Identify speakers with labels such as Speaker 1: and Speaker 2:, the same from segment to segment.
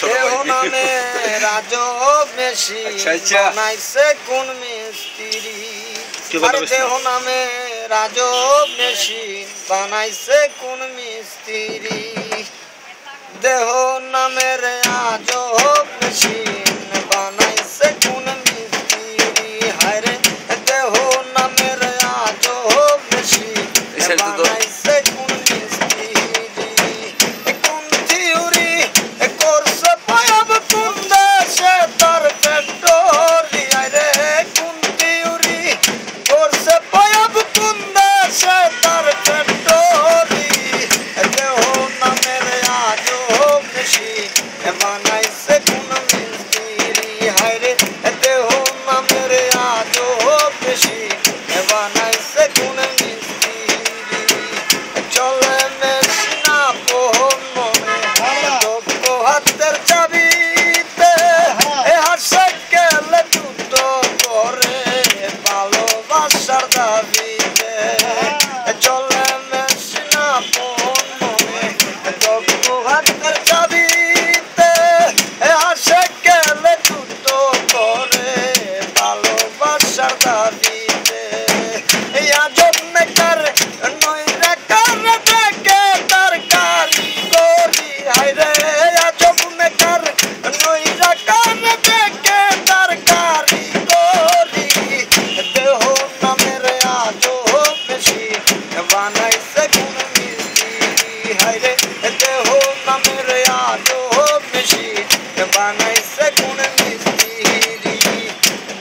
Speaker 1: দেহ নামে রাজো বেশি বানাইছে কোন মিস্ত্রি আরে দেহ নামে রাজো বেশি বানাইছে কোন মিস্ত্রি দেহ নামের রাজো বেশি বানাইছে কোন মিস্ত্রি হায়রে দেহ নামের রাজো বেশি বানাইছে কোন মিস্ত্রি কোন থিওরি করছে পায়াব কোন দেশে তার ফ্যাক্টরি হায়রে কোন থিওরি করছে পায়াব কোন দেশে তার ফ্যাক্টরি দেহ নামের রাজো বেশি বানাইছে কোন মিস্ত্রি হায়রে দেহ নামের রাজো বেশি বানাইছে কোন মিস্ত্রি চলে মেশিনা পোহন মনে দক্ষ হাতের চাবিতে হাসে গেলে দুটো করে ভালোবাসার দাবিতে চলে মেশিনা পোহন মনে দক্ষ হাতের চাবিতে হাসে গেলে দুটো করে ভালোবাসার দাবিতে আজব মেকার নইরা কার দেখে তার কারিগরি হায়রে আজব মেকার নইরা কার দেখে তার কারিগরি দেহ নামের আজব বেশি বানাইছে কোন মিস্ত্রি হায়রে দেহ নামের আজব বেশি বানাইছে কোন মিস্ত্রি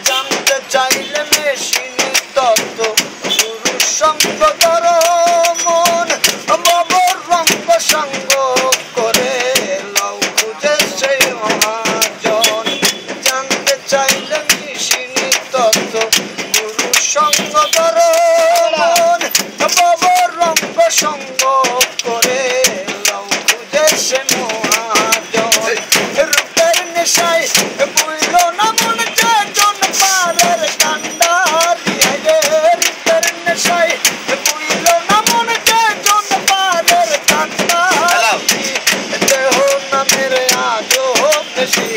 Speaker 1: জানতে চাইলে মেশিন তত্ত্ব পুরুষ সঙ্গ কর মন বাবর রঙ্গ সঙ্গ করে লাউ খুঁজে সেই মহাজন জানতে চাইলে মেশিন তত্ত্ব পুরুষ সঙ্গ কর মন বাবর রঙ্গ সঙ্গ করে লাউ খুঁজে সে মহাজন রূপের নেশায় বুঝল না মন যেজন পারের কান্ডারি হায়রে রূপের নেশায় বুঝল না মন যেজন পারের কান্ডারি দেহ নামের আজো বেশি